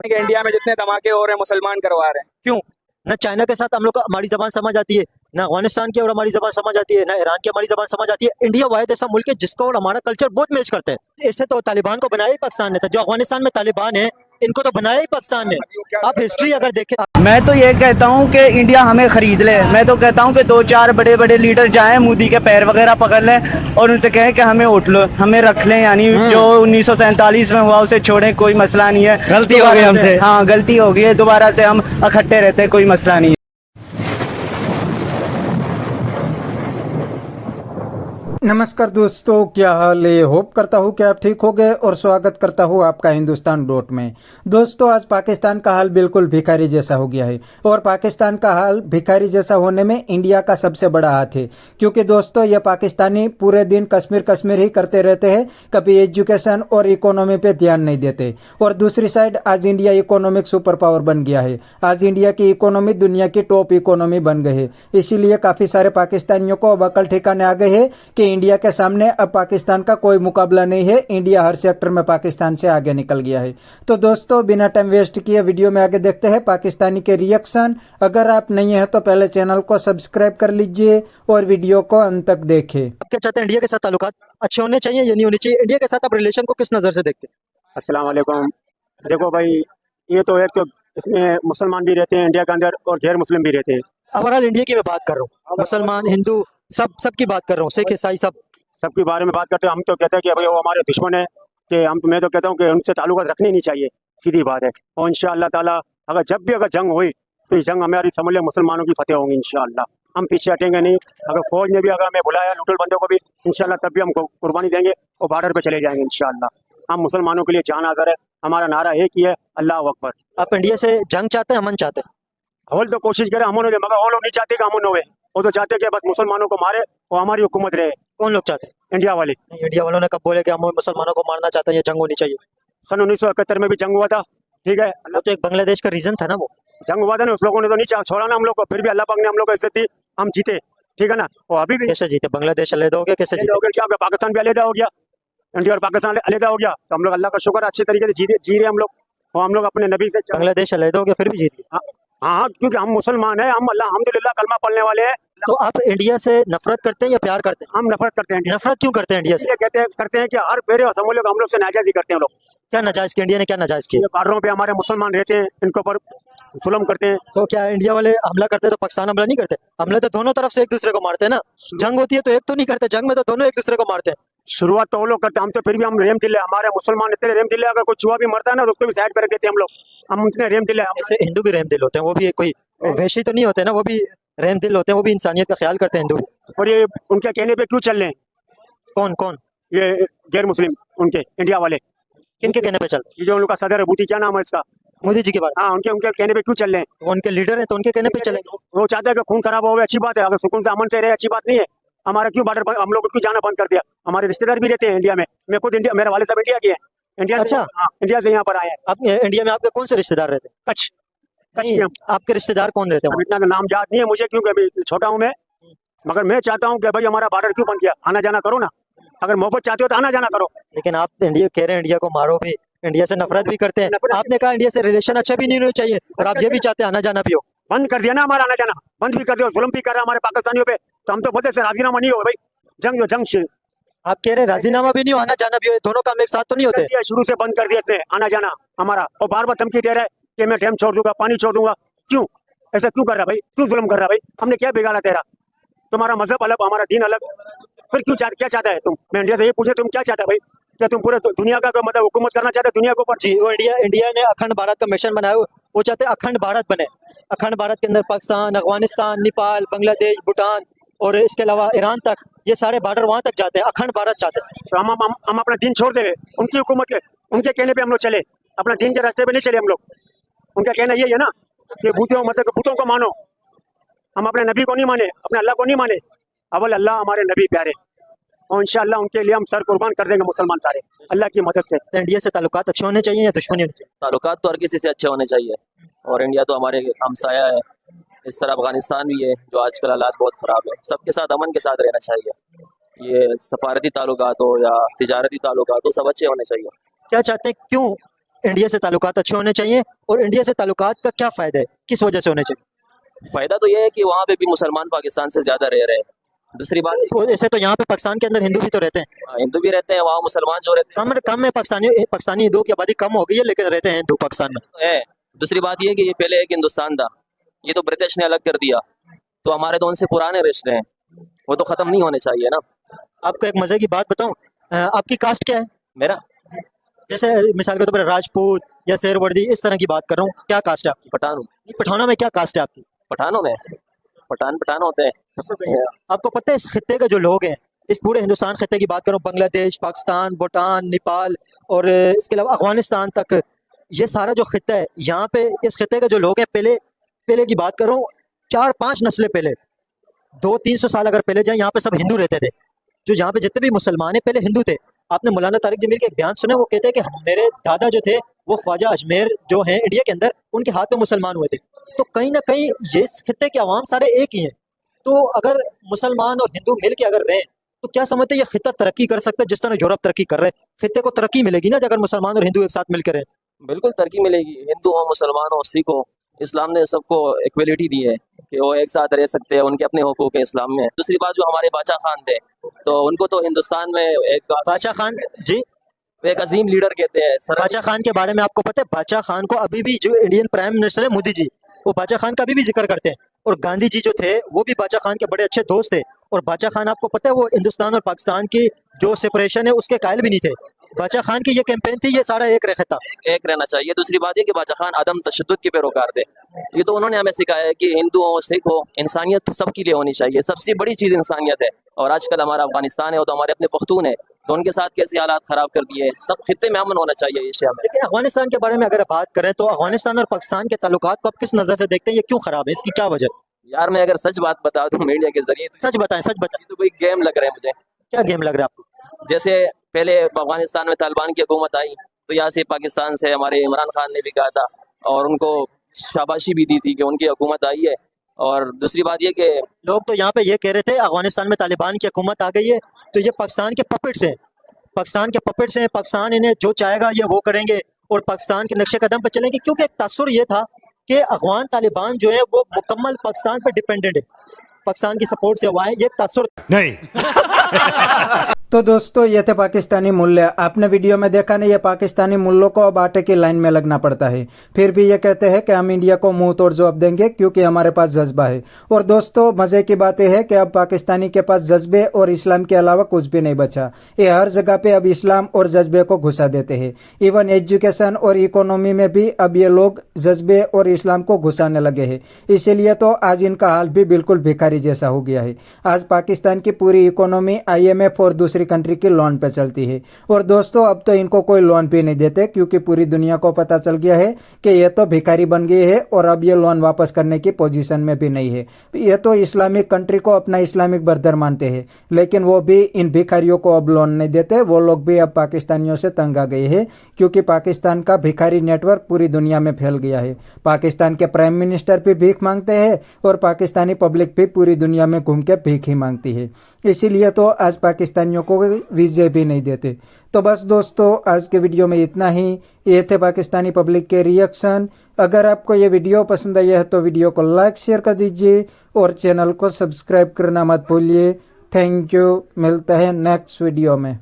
कि इंडिया में जितने धमाके हो रहे हैं मुसलमान करवा रहे हैं, क्यों? ना चाइना के साथ हम लोग का हमारी जबान समझ आती है, ना अफगानिस्तान की और हमारी जबान समझ आती है, ना ईरान की हमारी जबान समझ आती है। इंडिया वाहिद ऐसा मुल्क है जिसको और हमारा कल्चर बहुत मैच करता है। इससे तो तालिबान को बनाया ही पाकिस्तान ने था, जो अफगानिस्तान में तालिबान है इनको तो बनाया ही पाकिस्तान ने। आप हिस्ट्री अगर देखें, मैं तो ये कहता हूँ कि इंडिया हमें खरीद ले। मैं तो कहता हूँ कि 2-4 बड़े बड़े लीडर जाएं, मोदी के पैर वगैरह पकड़ लें और उनसे कहें कि हमें उठ लो, हमें रख लें। यानी जो 1947 में हुआ उसे छोड़ें, कोई मसला नहीं है। गलती हो गई हमसे। हाँ, गलती हो गई है, दोबारा से हम इकट्ठे रहते हैं, कोई मसला नहीं है। नमस्कार दोस्तों, क्या हाल है। होप करता हूँ कि आप ठीक हो गए और स्वागत करता हूँ आपका हिंदुस्तान डॉट में। दोस्तों, आज पाकिस्तान का हाल बिल्कुल भिखारी जैसा हो गया है और पाकिस्तान का हाल भिखारी जैसा होने में इंडिया का सबसे बड़ा हाथ है, क्योंकि दोस्तों ये पाकिस्तानी पूरे दिन कश्मीर कश्मीर ही करते रहते हैं, कभी एजुकेशन और इकोनॉमी पे ध्यान नहीं देते। और दूसरी साइड आज इंडिया इकोनॉमिक सुपर पावर बन गया है। आज इंडिया की इकोनॉमी दुनिया की टॉप इकोनॉमी बन गई है। इसीलिए काफी सारे पाकिस्तानियों को अब अकल ठिकाने आ गए है कि इंडिया के सामने अब पाकिस्तान का कोई मुकाबला नहीं है। इंडिया हर सेक्टर में पाकिस्तान से आगे निकल गया है। तो दोस्तों, बिना टाइम वेस्ट किए वीडियो में आगे देखते हैं पाकिस्तानी के रिएक्शन। अगर आप नहीं है तो पहले चैनल को सब्सक्राइब कर लीजिए और वीडियो को अंत तक देखें। आप क्या चाहते हैं? इंडिया के साथ ताल्लुकात अच्छे होने चाहिए या नहीं होने चाहिए? इंडिया के साथ आप रिलेशन को किस नज़र से देखते हैं? अस्सलाम वालेकुम। देखो भाई, ये तो एक तो इसमें मुसलमान भी रहते हैं इंडिया के अंदर और गैर मुस्लिम भी रहते हैं। ओवरऑल इंडिया की मैं बात कर रहा हूँ, मुसलमान हिंदू सबकी बात कर रहा हूँ, सिख ईसाई सबके बारे में बात करते हैं। हम तो कहते हैं कि भाई वो हमारे दुश्मन है, कि मैं तो कहता हूँ कि उनसे ताल्लुकात रखने नहीं चाहिए, सीधी बात है। और इंशाअल्लाह ताला अगर जब भी जंग हुई तो ये जंग हमारी समझ लें मुसलमानों की फतेह होंगी इंशाअल्लाह। हम पीछे हटेंगे नहीं। अगर फौज ने भी अगर हमें बुलाया न्यूट्रल बंदों को भी, इंशाअल्लाह तब भी हम कुर्बानी देंगे और बॉर्डर पे चले जाएंगे इंशाअल्लाह। हम मुसलमानों के लिए जान हाजिर है। हमारा नारा एक ही है, अल्लाह अकबर। आप इंडिया से जंग चाहते हैं, अमन चाहते हैं? होल तो कोशिश करें अमन हो जाए, मगर वो लोग नहीं चाहते कि अमन होवे। वो तो चाहते कि बस मुसलमानों को मारे और हमारी हुकूमत रहे। कौन लोग चाहते हैं? इंडिया वाले। नहीं, इंडिया वालों ने कब बोले कि हम मुसलमानों को मारना चाहते हैं, ये जंग होनी चाहिए? सन 1971 में भी जंग हुआ था, ठीक है। वो तो एक बांग्लादेश का रीजन था ना, वो जंग हुआ था ना, उस लोगों ने तो नहीं छोड़ा ना हम लोग को, फिर भी अल्लाह पाक ने हम लोग को इज्जत दी, हम जीते, ठीक है ना। और अभी भी कैसे जीते? बांग्लादेश अलग हो गया, कैसे अलग हो जीते? गया, क्या हो गया, पाकिस्तान भी अलग हो गया, इंडिया और पाकिस्तान अलग हो गया। तो हम लोग अल्लाह का शुक्र अच्छे तरीके से जी रहे हम लोग। और हम लोग अपने नबी से बांग्लादेश अलग हो गया फिर भी जीत गए। हाँ, क्योंकि हम मुसलमान हैं, हम अल्हम्दुलिल्लाह कलमा पढ़ने वाले हैं। तो आप इंडिया से नफरत करते हैं या प्यार करते हैं? हम नफरत करते हैं। नफरत क्यों करते हैं इंडिया से? इसलिए करते हैं कि हर पेरे और समूह लोग हम लोग से नाजायज करते हैं लोग। क्या नाजायज किया? इंडिया ने क्या नाजायज किया? बार्डरों पे हमारे मुसलमान रहते हैं, इनके ऊपर जुल्म करते हैं। तो क्या इंडिया वाले हमला करते हैं तो पाकिस्तान हमला नहीं करते? हमले तो दोनों तरफ से एक दूसरे को मारते हैं ना। जंग होती है तो एक तो नहीं करते, जंग में तो दोनों एक दूसरे को मारते हैं। शुरुआत तो वो लोग करते हैं, हम तो फिर भी हम रेम दिले, हमारे मुसलमान इतने रेम दिले, अगर कोई चूहा भी मरता है ना तो उसको भी साइड पर रख देते हैं हम लोग। हम इतने रेम दिले। ऐसे हिंदू भी रहम दिल होते हैं, वो भी कोई वैशी तो नहीं होते ना, वो भी रहम दिल होते हैं, वो भी इंसानियत का ख्याल करते हैं हिंदू। और ये उनके कहने पे क्यों चल रहे हैं? कौन कौन? ये गैर मुस्लिम, उनके इंडिया वाले, किनके कहने पे चल? ये जो उनका सदर है, बूटी क्या नाम है इसका, मोदी जी के बारे हाँ, उनके उनके कहने पे क्यों चल रहे हैं? में? उनके लीडर हैं तो उनके कहने पे चलेंगे। वो चाहते हैं कि खून खराब हो, अच्छी बात है, अगर सुकून से अमन से रहे अच्छी बात नहीं है। हमारा क्यों बॉर्डर हम लोग को क्यों जाना बंद कर दिया? हमारे रिश्तेदार भी रहते हैं इंडिया में। मैं खुद इंडिया, मेरे वाले साहब इंडिया के हैं, इंडिया। अच्छा। हाँ, इंडिया से यहाँ पर आए हैं। आप इंडिया में आपके कौन से रिश्तेदार रहते हैं? कच्छ नहीं, के हम। आपके रिश्तेदार कौन रहते हैं अब वहाँ? इतना तो नाम याद नहीं है मुझे, क्योंकि अभी छोटा हूँ मैं। मगर मैं चाहता हूँ कि भाई हमारा बॉर्डर क्यों बंद किया? आना जाना करो ना, अगर मोहब्बत चाहते हो तो आना जाना करो। लेकिन आप इंडिया कह रहे हैं इंडिया को मारो भी, इंडिया से नफरत भी करते हैं। आपने कहा इंडिया से रिलेशन अच्छा भी नहीं होना चाहिए और आप ये भी चाहते हैं आना जाना भी हो। बंद कर दिया ना, हमारा आना जाना बंद भी कर दिया, जुल्म भी कर रहा है हमारे पाकिस्तानियों पे। तो हम तो बोलते से राजीनामा नहीं होगा भाई, जंग से। आप कह रहे हैं राजीनामा भी नहीं हो, आना जाना भी हो, दोनों काम एक साथ तो नहीं होते? शुरू से बंद कर दिया इसने आना जाना हमारा, और बार बार धमकी दे रहा है कि मैं डैम छोड़ दूंगा, पानी छोड़ दूंगा। क्यों ऐसा क्यों कर रहा भाई? क्यों जुल्म कर रहा भाई? हमने क्या बिगाड़ा तेरा? तुम्हारा मजहब अलग, हमारा दीन अलग, फिर क्यों क्या चाहता है तुम? मैं इंडिया से ये पूछे, तुम क्या चाहता है भाई? क्या तुम पूरे दुनिया का मतलब हुकूमत करना चाहते हो दुनिया के ऊपर? जी, वो इंडिया ने अखंड भारत का मिशन बनाया, वो चाहते हैं अखंड भारत बने। अखंड भारत के अंदर पाकिस्तान, अफगानिस्तान, नेपाल, बांग्लादेश, भूटान और इसके अलावा ईरान तक, ये सारे बॉर्डर वहां तक जाते हैं। अखंड भारत चाहते हैं। तो हम अपना दीन छोड़ देवे उनकी हुकूमत के, उनके कहने पे हम लोग चले, अपना दीन के रास्ते पे नहीं चले हम लोग। उनका कहना यही है ना कि भूतों को मानो, हम अपने नबी को नहीं माने, अपने अल्लाह को नहीं माने। अव्वल अल्लाह, हमारे नबी प्यारे, और इंशाअल्लाह उनके लिए हम सर कुर्बान कर देंगे मुसलमान सारे, अल्लाह की मदद से। तो इंडिया से ताल्लुकात अच्छे होने चाहिए या दुश्मनी होनी चाहिए? ताल्लुकात तो हर किसी से अच्छे होने चाहिए, और इंडिया तो हमारे हमसाया है। इस तरह अफगानिस्तान भी है, जो आजकल हालात बहुत ख़राब है। सबके साथ अमन के साथ रहना चाहिए। ये सफारती ताल्लुकात हो या तिजारती ताल्लुकात हो, सब अच्छे होने चाहिए। क्या चाहते हैं? क्यों इंडिया से ताल्लुकात अच्छे होने चाहिए, और इंडिया से ताल्लुकात का क्या फ़ायदा है, किस वजह से होने चाहिए? फायदा तो ये है कि वहाँ पे भी मुसलमान पाकिस्तान से ज्यादा रह रहे हैं। दूसरी बात, तो ऐसे तो यहाँ पे पाकिस्तान के अंदर हिंदू भी तो रहते हैं, हिंदू भी रहते हैं, वहाँ मुसलमान जो रहते कम है, पाकिस्तानी हिंदुओं की आबादी कम हो गई है, लेकिन रहते हैं हिंदू पाकिस्तान में। हैं। दूसरी बात ये है कि ये पहले एक हिंदुस्तान था, ये तो ब्रिटिश ने अलग कर दिया, तो हमारे तो उनसे पुराने रिश्ते हैं, वो तो खत्म नहीं होने चाहिए ना। आपको एक मजे की बात बताऊं, आपकी कास्ट क्या है? मेरा जैसे मिसाल के तौर पर राजपूत या शेरवर्दी, इस तरह की बात कर रहा हूँ, क्या कास्ट है आपकी? पठान हूँ। पठानों में क्या कास्ट है आपकी? पठानों में पठान होते हैं। आपको पता है इस खित्ते के जो लोग हैं, इस पूरे हिंदुस्तान खित्ते की बात करूं, बांग्लादेश, पाकिस्तान, भूटान, नेपाल और इसके अलावा अफगानिस्तान तक, ये सारा जो खित्ता है, यहाँ पे इस खित्ते के जो लोग हैं, पहले की बात करूं, 4-5 नस्लें पहले, 200-300 साल अगर पहले जाए, यहाँ पे सब हिंदू रहते थे। जो यहाँ पे जितने भी मुसलमान हैं पहले हिंदू थे। आपने मौलाना तारिक जमील के एक बयान सुने, वो कहते हैं कि मेरे दादा जो थे वो ख्वाजा अजमेर जो हैं इंडिया के अंदर, उनके हाथ में मुसलमान हुए थे। तो कहीं ना कहीं ये इस खित्ते के अवाम सारे एक ही हैं। तो अगर मुसलमान और हिंदू मिल के अगर रहें, तो क्या समझते हैं ये खित्ता तरक्की कर सकता है जिस तरह यूरोप तरक्की कर रहे हैं? खित्ते को तरक्की मिलेगी ना अगर मुसलमान और हिंदू एक साथ मिलकर रहें? बिल्कुल तरक्की मिलेगी। हिंदू हो, मुसलमान हो, सिख हो, इस्लाम ने सबको इक्वलिटी दी है कि वो एक साथ रह सकते हैं, उनके अपने हुकूक है इस्लाम में। दूसरी बात, जो हमारे बादशाह खान थे, तो उनको तो हिंदुस्तान में एक बादशाह खान जी, एक अजीम लीडर कहते हैं। बादशाह खान के बारे में आपको पता है? बादशाह खान को अभी भी जो इंडियन प्राइम मिनिस्टर है मोदी जी, वो बादशाह खान का अभी भी जिक्र करते हैं। और गांधी जी जो थे वो भी बादशाह खान के बड़े अच्छे दोस्त थे। और बादशाह खान आपको पता है वो हिंदुस्तान और पाकिस्तान की जो सेपरेशन है उसके कायल भी नहीं थे। बादशाह खान की ये कैंपेन थी, ये सारा एक रहता। एक रहना चाहिए। दूसरी बात ये कि बादशाह खान अदम तशद्दुद के पैरोकार थे। ये तो उन्होंने हमें सिखाया है कि हिंदू हो, सिख हो, इंसानियत तो सबके लिए होनी चाहिए। सबसे बड़ी चीज़ इंसानियत है। और आजकल हमारा अफगानिस्तान है, वो तो हमारे अपने पख्तून है, तो उनके साथ कैसे हालात ख़राब कर दिए। सब खित्ते में अमन होना चाहिए एशिया में। लेकिन अफगानिस्तान के बारे में अगर बात करें तो अफगानिस्तान और पाकिस्तान के ताल्लुकात को आप किस नज़र से देखते हैं? ये क्यों खराब है, इसकी क्या वजह? यार मैं अगर सच बात बता दूं मीडिया के जरिए, तो सच बताएं, सच बताएं। तो कोई गेम लग रहा है मुझे। क्या गेम लग रहा है आपको? जैसे पहले अफगानिस्तान में तालिबान की हुकूमत आई, तो यहाँ से पाकिस्तान से हमारे इमरान खान ने भी कहा था और उनको शाबाशी भी दी थी कि उनकी हुकूमत आई है। और दूसरी बात ये कि लोग तो यहाँ पे ये कह रहे थे अफगानिस्तान में तालिबान की हुकूमत आ गई है, तो ये पाकिस्तान के पपेट्स हैं, पाकिस्तान इन्हें जो चाहेगा ये वो करेंगे और पाकिस्तान के नक्शे कदम पे चलेंगे। क्योंकि एक तासुर ये था कि अफगान तालिबान जो है वो मुकम्मल पाकिस्तान पे डिपेंडेंट है, पाकिस्तान की सपोर्ट से हुआ है, ये तासुर नहीं। तो दोस्तों ये थे पाकिस्तानी मूल्य। आपने वीडियो में देखा नहीं, ये पाकिस्तानी मूल्यों को अब आटे की लाइन में लगना पड़ता है, फिर भी ये कहते हैं कि हम इंडिया को मुंह तोड़ जवाब देंगे क्योंकि हमारे पास जज्बा है। और दोस्तों मजे की बात यह है कि अब पाकिस्तानी के पास जज्बे और इस्लाम के अलावा कुछ भी नहीं बचा। ये हर जगह पे अब इस्लाम और जज्बे को घुसा देते हैं। इवन एजुकेशन और इकोनॉमी में भी अब ये लोग जज्बे और इस्लाम को घुसाने लगे हैं। इसीलिए तो आज इनका हाल भी बिल्कुल भिखारी जैसा हो गया है। आज पाकिस्तान की पूरी इकोनॉमी IMF और दूसरी कंट्री की लोन पे चलती है। और दोस्तों अब तो इनको कोई लोन भी नहीं देते क्योंकि पूरी दुनिया को पता चल गया है कि ये तो भिखारी बन गए है और अब ये लोन वापस करने की पोजीशन में भी नहीं है। ये तो इस्लामिक कंट्री को अपना इस्लामिक ब्रदर मानते हैं, लेकिन वो भी इन भिखारियों को अब लोन नहीं देते। वो लोग भी अब पाकिस्तानियों से तंग आ गए हैं क्योंकि पाकिस्तान का भिखारी नेटवर्क पूरी दुनिया में फैल गया है। पाकिस्तान के प्राइम मिनिस्टर भी भीख मांगते हैं और पाकिस्तानी पब्लिक भी पूरी दुनिया में घूम के भीख ही मांगती है। इसीलिए तो आज पाकिस्तानियों को वीज़े भी नहीं देते। तो बस दोस्तों आज के वीडियो में इतना ही। ये थे पाकिस्तानी पब्लिक के रिएक्शन। अगर आपको ये वीडियो पसंद आया है तो वीडियो को लाइक शेयर कर दीजिए और चैनल को सब्सक्राइब करना मत भूलिए। थैंक यू, मिलता है नेक्स्ट वीडियो में।